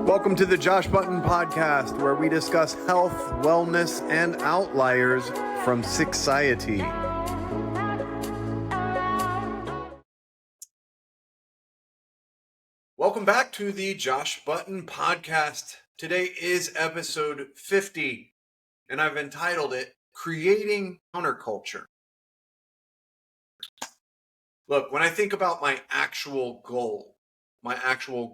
Welcome to the Josh Button Podcast, where we discuss health, wellness, and outliers from society. Welcome back to the Josh Button Podcast. Today is episode 50, and I've entitled it Creating Counterculture. Look, when I think about my actual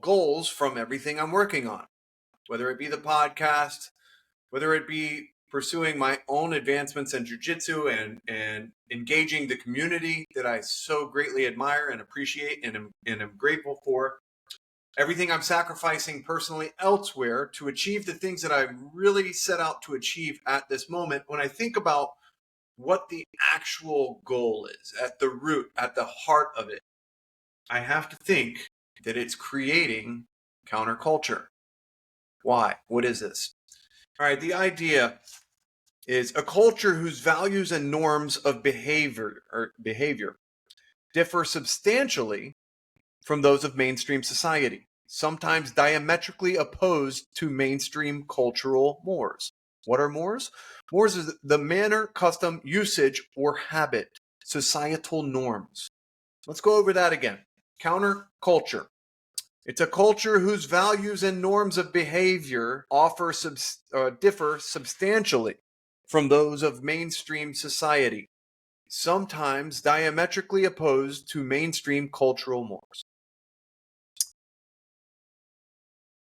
goals from everything I'm working on, whether it be the podcast, whether it be pursuing my own advancements in jiu-jitsu and engaging the community that I so greatly admire and appreciate and am grateful for, everything I'm sacrificing personally elsewhere to achieve the things that I really set out to achieve at this moment. When I think about what the actual goal is, at the root, at the heart of it, I have to think that it's creating counterculture. Why? What is this? All right, the idea is a culture whose values and norms of behavior differ substantially from those of mainstream society, sometimes diametrically opposed to mainstream cultural mores. What are mores? Mores is the manner, custom, usage, or habit, societal norms. Let's go over that again. Counterculture. It's a culture whose values and norms of behavior differ substantially from those of mainstream society, sometimes diametrically opposed to mainstream cultural norms.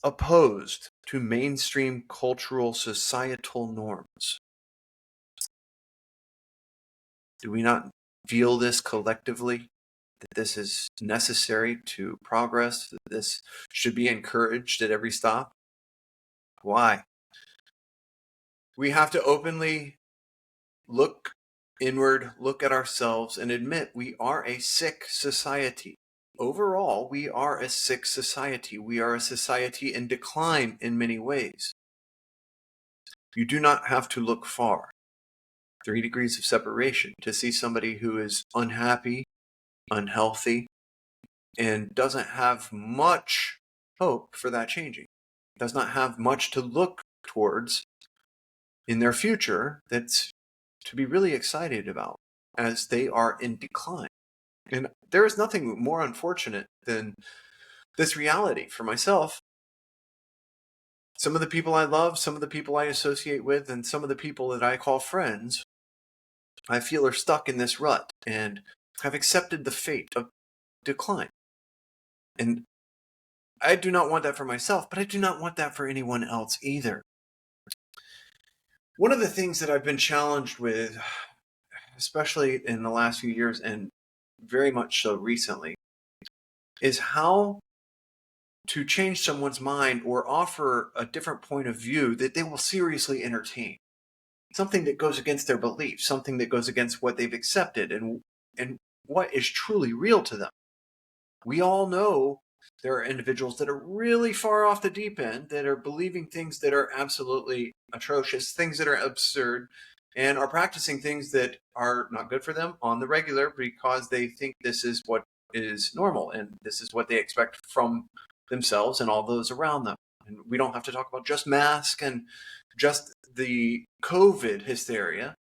Opposed to mainstream cultural societal norms. Do we not feel this collectively? That this is necessary to progress, that this should be encouraged at every stop? Why? We have to openly look inward, look at ourselves, and admit we are a sick society. Overall, we are a sick society. We are a society in decline in many ways. You do not have to look far, 3 degrees of separation, to see somebody who is unhappy, unhealthy, and doesn't have much hope for that changing. Does not have much to look towards in their future that's to be really excited about, as they are in decline. And there is nothing more unfortunate than this reality for myself. Some of the people I love, some of the people I associate with, and some of the people that I call friends, I feel are stuck in this rut and have accepted the fate of decline. And I do not want that for myself, but I do not want that for anyone else either. One of the things that I've been challenged with, especially in the last few years and very much so recently, is how to change someone's mind or offer a different point of view that they will seriously entertain. Something that goes against their beliefs, something that goes against what they've accepted and what is truly real to them. We all know there are individuals that are really far off the deep end, that are believing things that are absolutely atrocious, things that are absurd, and are practicing things that are not good for them on the regular because they think this is what is normal and this is what they expect from themselves and all those around them. And we don't have to talk about just masks and just the COVID hysteria,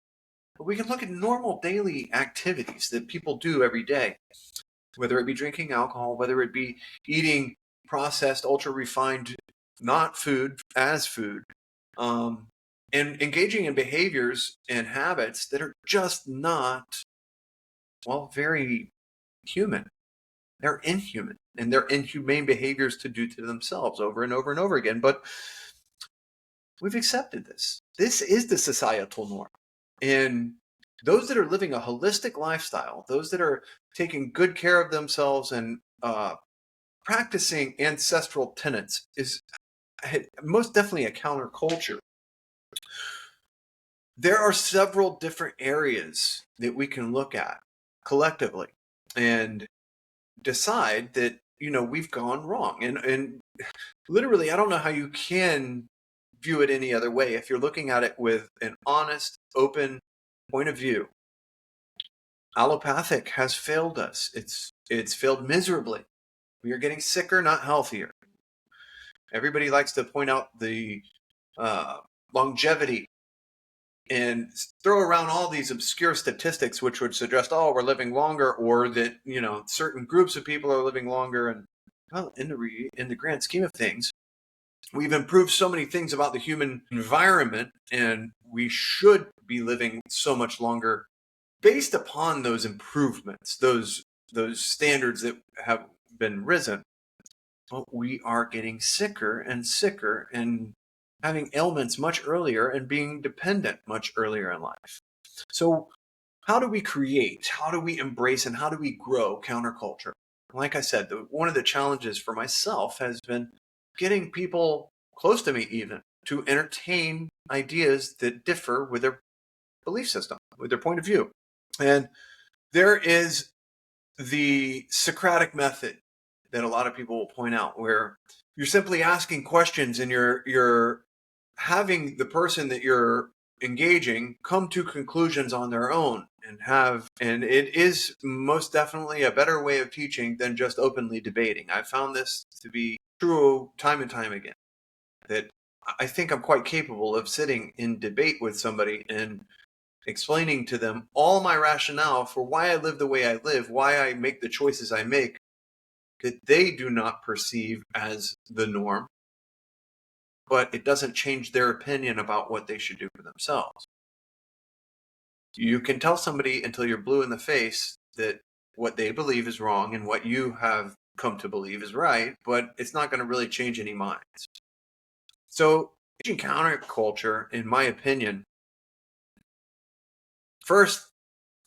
but we can look at normal daily activities that people do every day, whether it be drinking alcohol, whether it be eating processed, ultra-refined, not food as food, and engaging in behaviors and habits that are just not, well, very human. They're inhuman, and they're inhumane behaviors to do to themselves over and over and over again. But we've accepted this. This is the societal norm. And those that are living a holistic lifestyle, those that are taking good care of themselves and practicing ancestral tenets, is most definitely a counterculture. There are several different areas that we can look at collectively and decide that, we've gone wrong. And literally, I don't know how you can view it any other way if you're looking at it with an honest, open point of view. Allopathic has failed us. It's failed miserably. We are getting sicker, not healthier. Everybody likes to point out the uh, longevity and throw around all these obscure statistics which would suggest, oh, we're living longer, or that, certain groups of people are living longer. And well, in the grand scheme of things, we've improved so many things about the human environment, and we should be living so much longer based upon those improvements, those standards that have been risen. But we are getting sicker and sicker and having ailments much earlier and being dependent much earlier in life. So how do we create, how do we embrace, and how do we grow counterculture? Like I said, one of the challenges for myself has been getting people close to me even to entertain ideas that differ with their belief system, with their point of view. And there is the Socratic method that a lot of people will point out, where you're simply asking questions and you're having the person that you're engaging come to conclusions on their own, and it is most definitely a better way of teaching than just openly debating. I've found this to be true time and time again, that I think I'm quite capable of sitting in debate with somebody and explaining to them all my rationale for why I live the way I live, why I make the choices I make, that they do not perceive as the norm, but it doesn't change their opinion about what they should do for themselves. You can tell somebody until you're blue in the face that what they believe is wrong and what you have come to believe is right, but it's not going to really change any minds. So, teaching counterculture, in my opinion, first,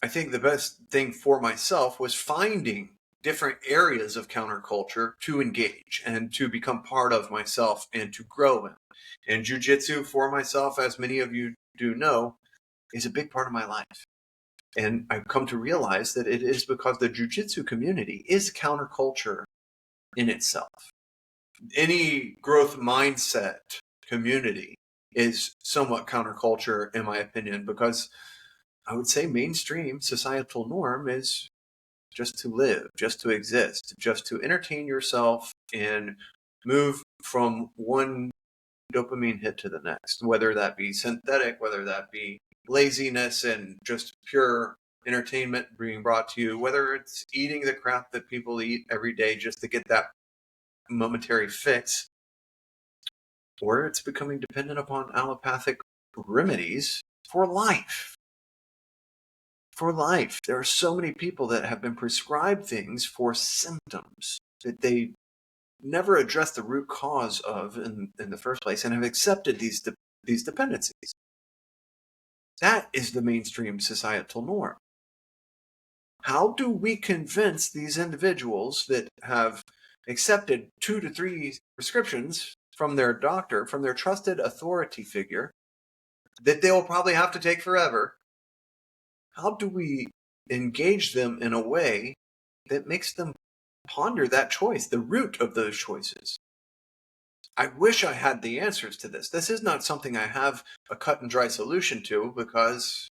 I think the best thing for myself was finding different areas of counterculture to engage and to become part of myself and to grow in. And jiu-jitsu for myself, as many of you do know, is a big part of my life. And I've come to realize that it is because the jiu-jitsu community is counterculture in itself. Any growth mindset community is somewhat counterculture, in my opinion, because I would say mainstream societal norm is just to live, just to exist, just to entertain yourself and move from one dopamine hit to the next, whether that be synthetic, whether that be laziness and just pure entertainment being brought to you, whether it's eating the crap that people eat every day just to get that momentary fix, or it's becoming dependent upon allopathic remedies for life. For life. There are so many people that have been prescribed things for symptoms that they never addressed the root cause of in the first place, and have accepted these dependencies. That is the mainstream societal norm. How do we convince these individuals that have accepted 2 to 3 prescriptions from their doctor, from their trusted authority figure, that they will probably have to take forever? How do we engage them in a way that makes them ponder that choice, the root of those choices? I wish I had the answers to this. This is not something I have a cut and dry solution to, because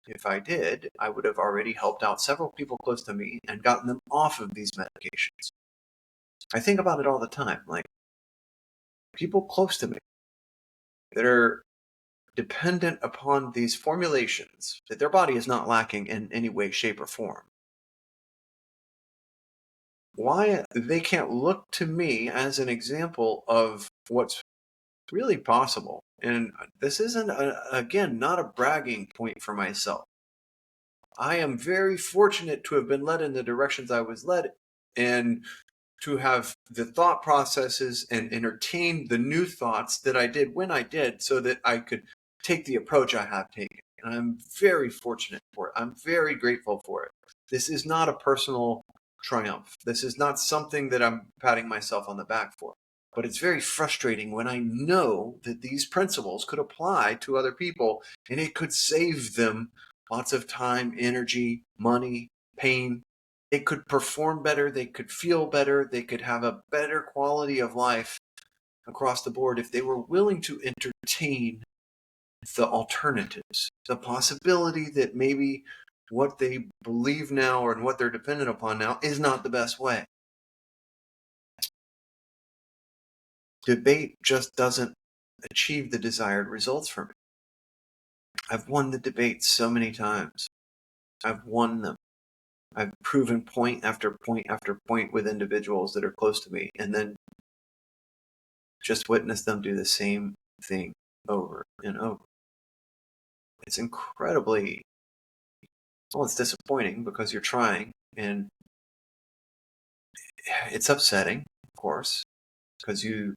if I did, I would have already helped out several people close to me and gotten them off of these medications. I think about it all the time, like people close to me that are dependent upon these formulations that their body is not lacking in any way, shape, or form. Why they can't look to me as an example of what's really possible. And this isn't, again, not a bragging point for myself. I am very fortunate to have been led in the directions I was led, and to have the thought processes and entertain the new thoughts that I did when I did, so that I could take the approach I have taken. And I'm very fortunate for it. I'm very grateful for it. This is not a personal triumph. This is not something that I'm patting myself on the back for. But it's very frustrating when I know that these principles could apply to other people and it could save them lots of time, energy, money, pain. They could perform better, they could feel better, they could have a better quality of life across the board if they were willing to entertain the alternatives, the possibility that maybe what they believe now and what they're dependent upon now is not the best way. Debate just doesn't achieve the desired results for me. I've won the debate so many times. I've won them. I've proven point after point after point with individuals that are close to me, and then just witness them do the same thing over and over. It's incredibly, well, it's disappointing because you're trying, and it's upsetting, of course, because you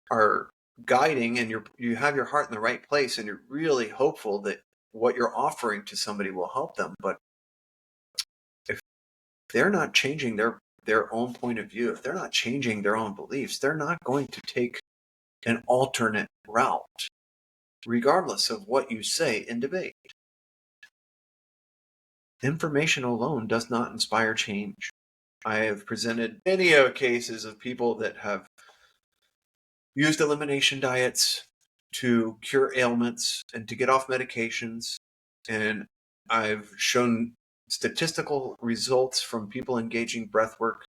are guiding and you have your heart in the right place, and you're really hopeful that what you're offering to somebody will help them. But if they're not changing their own point of view, if they're not changing their own beliefs, they're not going to take an alternate route, regardless of what you say in debate. Information alone does not inspire change. I have presented many cases of people that have used elimination diets to cure ailments and to get off medications. And I've shown statistical results from people engaging breath work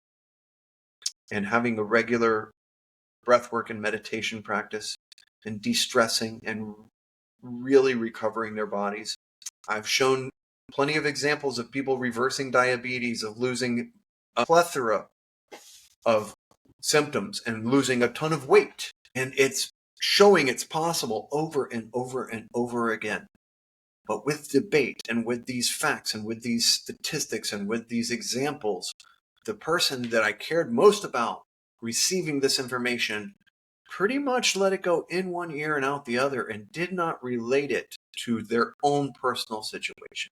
and having a regular breath work and meditation practice and de-stressing and really recovering their bodies. I've shown plenty of examples of people reversing diabetes, of losing a plethora of symptoms and losing a ton of weight. And it's showing it's possible over and over and over again. But with debate and with these facts and with these statistics and with these examples, the person that I cared most about receiving this information pretty much let it go in one ear and out the other and did not relate it to their own personal situation.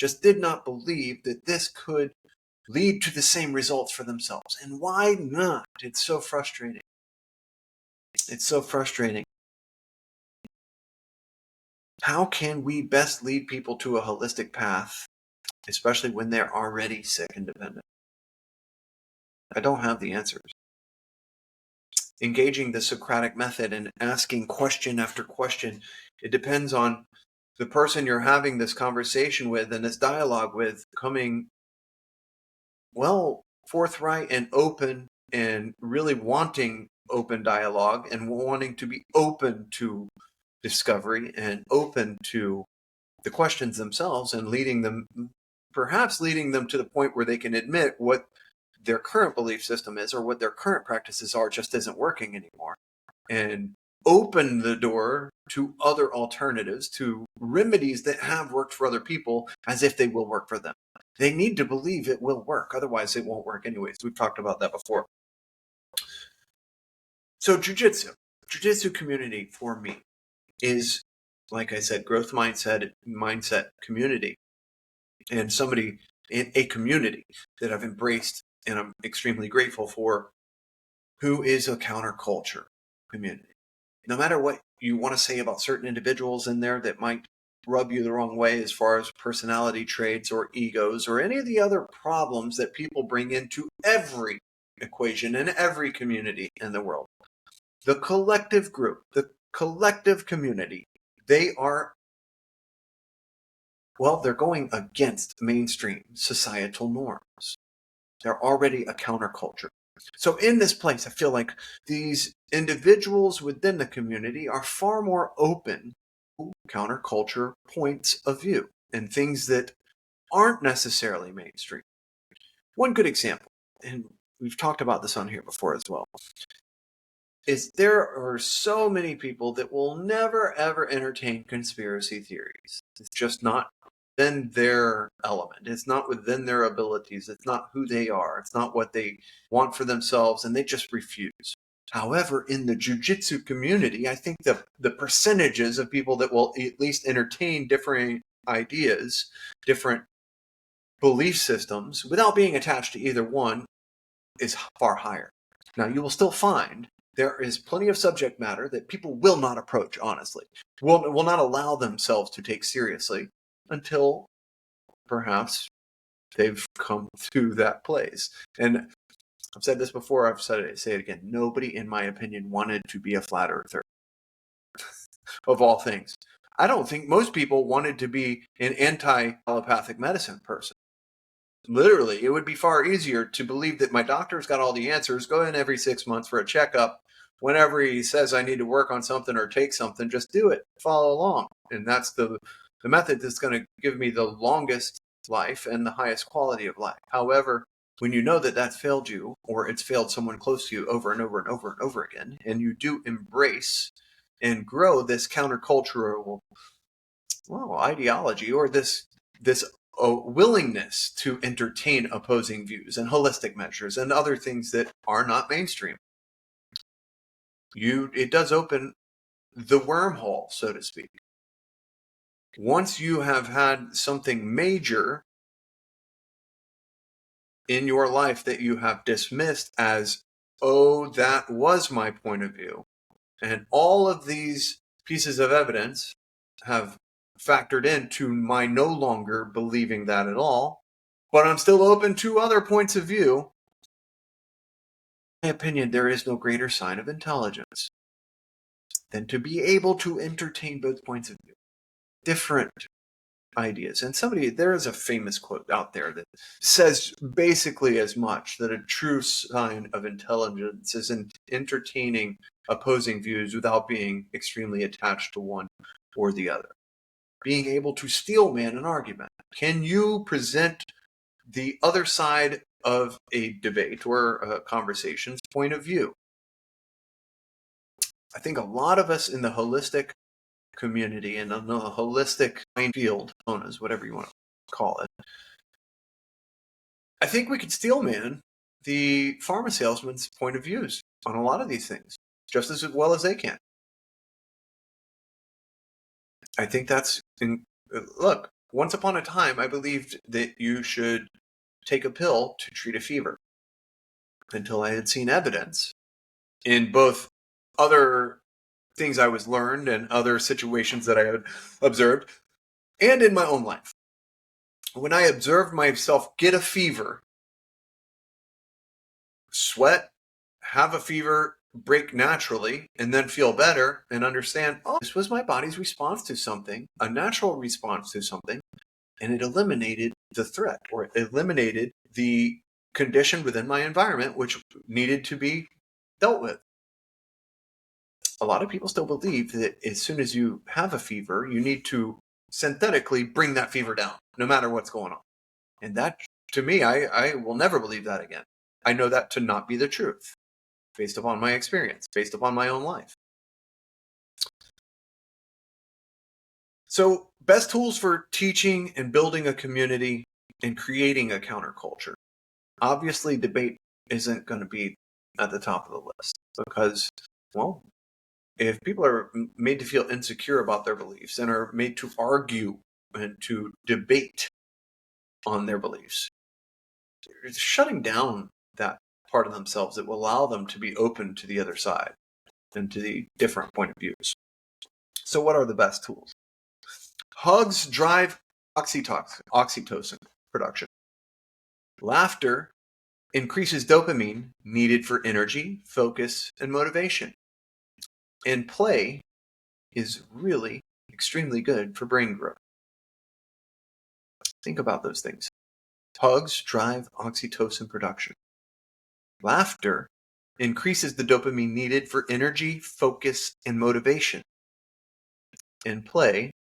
Just did not believe that this could lead to the same results for themselves. And why not? It's so frustrating. It's so frustrating. How can we best lead people to a holistic path, especially when they're already sick and dependent? I don't have the answers. Engaging the Socratic method and asking question after question, it depends on the person you're having this conversation with and this dialogue with coming, well, forthright and open and really wanting open dialogue and wanting to be open to discovery and open to the questions themselves and perhaps leading them to the point where they can admit what their current belief system is or what their current practices are just isn't working anymore, and open the door to other alternatives, to remedies that have worked for other people as if they will work for them. They need to believe it will work. Otherwise, it won't work anyways. We've talked about that before. So jiu-jitsu community for me is, like I said, growth mindset community, and somebody in a community that I've embraced and I'm extremely grateful for, who is a counterculture community. No matter what you want to say about certain individuals in there that might rub you the wrong way as far as personality traits or egos or any of the other problems that people bring into every equation in every community in the world, the collective group, the collective community, they're going against mainstream societal norms. They're already a counterculture. So in this place, I feel like these individuals within the community are far more open to counterculture points of view and things that aren't necessarily mainstream. One good example, and we've talked about this on here before as well, is there are so many people that will never ever entertain conspiracy theories. It's just not within their element. It's not within their abilities. It's not who they are. It's not what they want for themselves, and they just refuse. However, in the jiu-jitsu community, I think the percentages of people that will at least entertain different ideas, different belief systems, without being attached to either one, is far higher. Now, you will still find there is plenty of subject matter that people will not approach honestly, will not allow themselves to take seriously until perhaps they've come to that place. And I've said this before, I've said it, say it again. Nobody, in my opinion, wanted to be a flat earther of all things. I don't think most people wanted to be an anti-allopathic medicine person. Literally, it would be far easier to believe that my doctor's got all the answers, go in every 6 months for a checkup, whenever he says I need to work on something or take something, just do it, follow along. And that's the method that's going to give me the longest life and the highest quality of life. However, when you know that that's failed you, or it's failed someone close to you over and over and over and over again, and you do embrace and grow this countercultural, well, ideology, or this willingness to entertain opposing views and holistic measures and other things that are not mainstream, it does open the wormhole, so to speak. Once you have had something major in your life that you have dismissed as, oh, that was my point of view, and all of these pieces of evidence have factored into my no longer believing that at all, but I'm still open to other points of view. In my opinion, there is no greater sign of intelligence than to be able to entertain both points of view, different ideas. And there is a famous quote out there that says basically as much, that a true sign of intelligence is in entertaining opposing views without being extremely attached to one or the other. Being able to steel man an argument. Can you present the other side of a debate or a conversation's point of view? I think a lot of us in the holistic community and on the holistic field, whatever you want to call it, I think we could steelman the pharma salesman's point of views on a lot of these things just as well as they can. I think look, once upon a time, I believed that you should take a pill to treat a fever until I had seen evidence in both other things I was learned and other situations that I had observed and in my own life. When I observed myself get a fever, sweat, have a fever, break naturally, and then feel better and understand, oh, this was my body's response to something, a natural response to something, and it eliminated the threat, or it eliminated the condition within my environment which needed to be dealt with. A lot of people still believe that as soon as you have a fever, you need to synthetically bring that fever down, no matter what's going on. And that, to me, I will never believe that again. I know that to not be the truth, based upon my experience, based upon my own life. So, best tools for teaching and building a community and creating a counterculture. Obviously, debate isn't going to be at the top of the list because, well, if people are made to feel insecure about their beliefs and are made to argue and to debate on their beliefs, it's shutting down that part of themselves that will allow them to be open to the other side and to the different point of views. So what are the best tools? Hugs drive oxytocin production. Laughter increases dopamine needed for energy, focus, and motivation. And play is really extremely good for brain growth. Think about those things. Hugs drive oxytocin production. Laughter increases the dopamine needed for energy, focus, and motivation. And play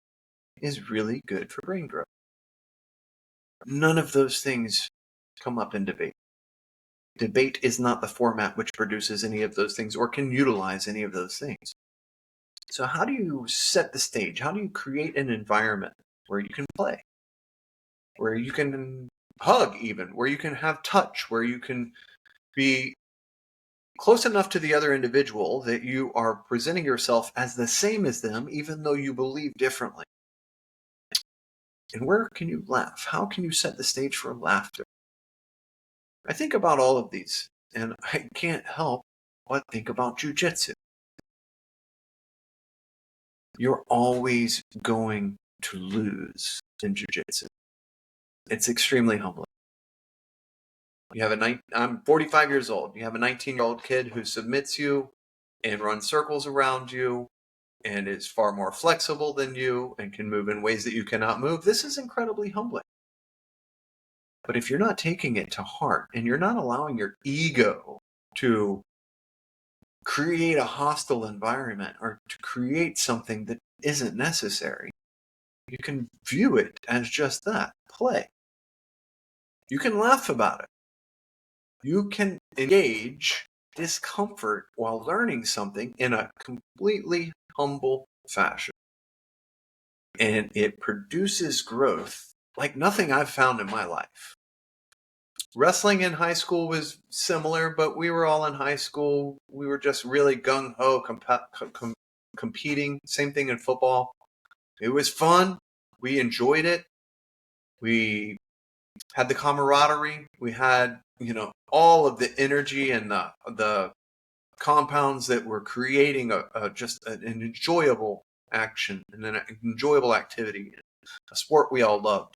is really good for brain growth. None of those things come up in debate. Debate is not the format which produces any of those things or can utilize any of those things. So how do you set the stage? How do you create an environment where you can play? Where you can hug even, where you can have touch, where you can be close enough to the other individual that you are presenting yourself as the same as them, even though you believe differently. And where can you laugh? How can you set the stage for laughter? I think about all of these, and I can't help but think about jujitsu. You're always going to lose in jujitsu. It's extremely humbling. I'm 45 years old. You have a 19-year-old kid who submits you and runs circles around you and is far more flexible than you and can move in ways that you cannot move. This is incredibly humbling. But if you're not taking it to heart and you're not allowing your ego to create a hostile environment or to create something that isn't necessary. You can view it as just that, play. You can laugh about it. You can engage discomfort while learning something in a completely humble fashion. And it produces growth like nothing I've found in my life. Wrestling in high school was similar, but we were all in high school. We were just really gung-ho competing. Same thing in football. It was fun. We enjoyed it. We had the camaraderie. We had, all of the energy and the compounds that were creating just an enjoyable action and an enjoyable activity, a sport we all loved.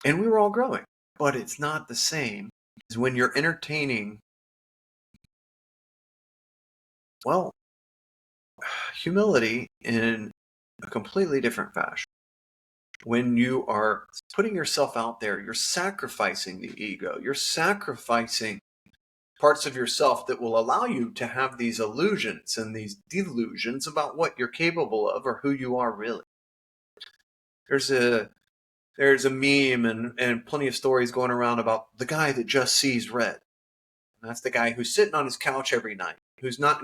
And we were all growing, but it's not the same as when you're entertaining, well, humility in a completely different fashion. When you are putting yourself out there, you're sacrificing the ego. You're sacrificing parts of yourself that will allow you to have these illusions and these delusions about what you're capable of or who you are really. There's a meme and plenty of stories going around about the guy that just sees red. And that's the guy who's sitting on his couch every night, who's not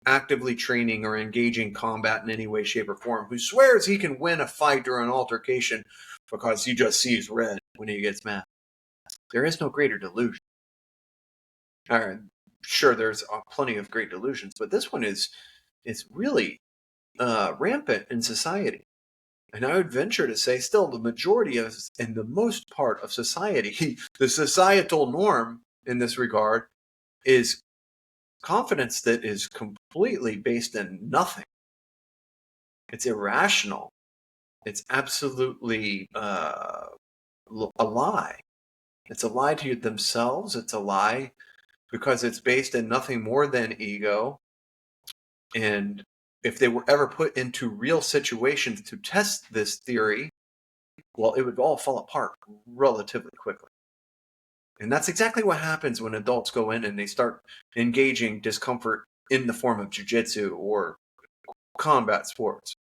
actively training or engaging combat in any way, shape, or form, who swears he can win a fight or an altercation because he just sees red when he gets mad. There is no greater delusion. Sure, there's plenty of great delusions, but this one is really rampant in society. And I would venture to say still the majority of, and the most part of society, the societal norm in this regard is confidence that is completely based in nothing. It's irrational. It's absolutely a lie. It's a lie to themselves. It's a lie because it's based in nothing more than ego. And if they were ever put into real situations to test this theory, well, it would all fall apart relatively quickly. And that's exactly what happens when adults go in and they start engaging discomfort in the form of jiu-jitsu or combat sports,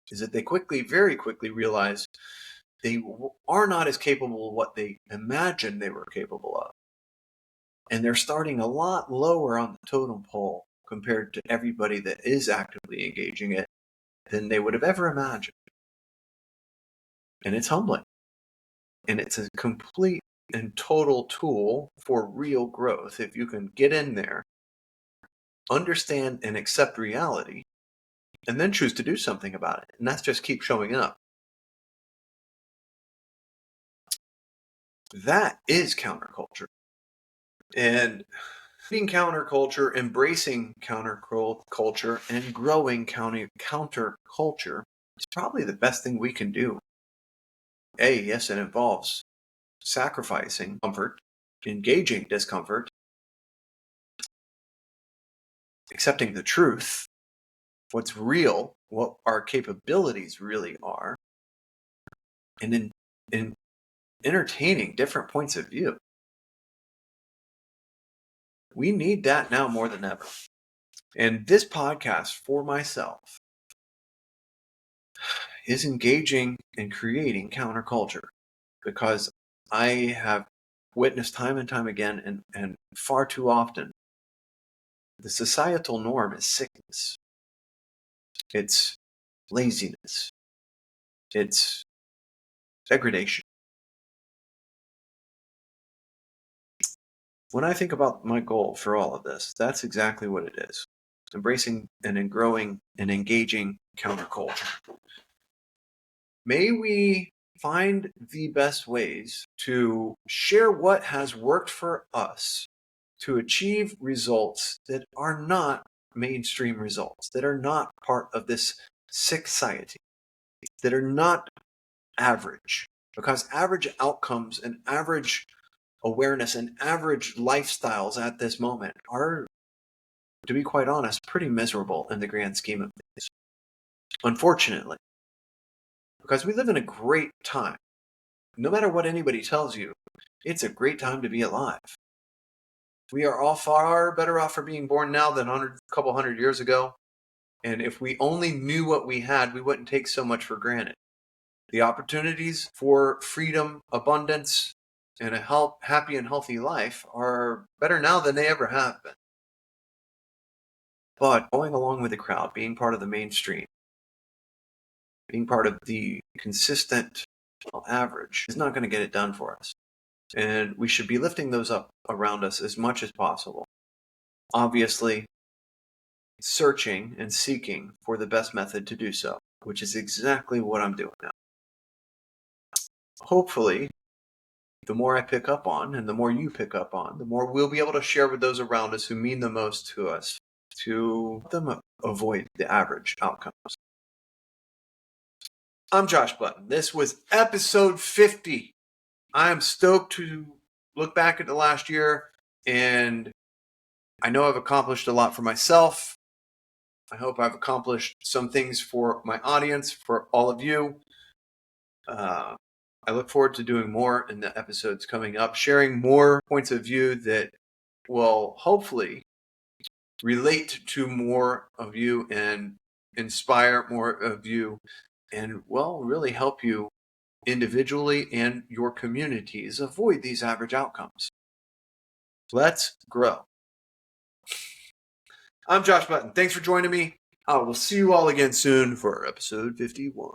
is that they very quickly realize they are not as capable of what they imagined they were capable of. And they're starting a lot lower on the totem pole compared to everybody that is actively engaging it than they would have ever imagined. And it's humbling. And it's a complete and total tool for real growth. If you can get in there, understand and accept reality, and then choose to do something about it. And that's just keep showing up. That is counterculture. And being counterculture, embracing counterculture, and growing counterculture is probably the best thing we can do. Yes, it involves sacrificing comfort, engaging discomfort, accepting the truth, what's real, what our capabilities really are, and in entertaining different points of view. We need that now more than ever. And this podcast for myself is engaging and creating counterculture because I have witnessed time and time again and far too often the societal norm is sickness. It's laziness. It's degradation. When I think about my goal for all of this, that's exactly what it is. Embracing and growing and engaging counterculture. May we find the best ways to share what has worked for us to achieve results that are not mainstream results, that are not part of this sick society, that are not average. Because average outcomes and average awareness and average lifestyles at this moment are, to be quite honest, pretty miserable in the grand scheme of things. Unfortunately, because we live in a great time. No matter what anybody tells you, it's a great time to be alive. We are all far better off for being born now than a couple hundred years ago. And if we only knew what we had, we wouldn't take so much for granted. The opportunities for freedom, abundance, and a happy and healthy life are better now than they ever have been. But going along with the crowd, being part of the mainstream, being part of the consistent average is not going to get it done for us. And we should be lifting those up around us as much as possible. Obviously, searching and seeking for the best method to do so, which is exactly what I'm doing now. Hopefully, the more I pick up on and the more you pick up on, the more we'll be able to share with those around us who mean the most to us to help them avoid the average outcomes. I'm Josh Button. This was episode 50. I'm stoked to look back at the last year, and I know I've accomplished a lot for myself. I hope I've accomplished some things for my audience, for all of you. I look forward to doing more in the episodes coming up, sharing more points of view that will hopefully relate to more of you and inspire more of you and, well, really help you individually and your communities avoid these average outcomes. Let's grow. I'm Josh Button. Thanks for joining me. I will see you all again soon for episode 51.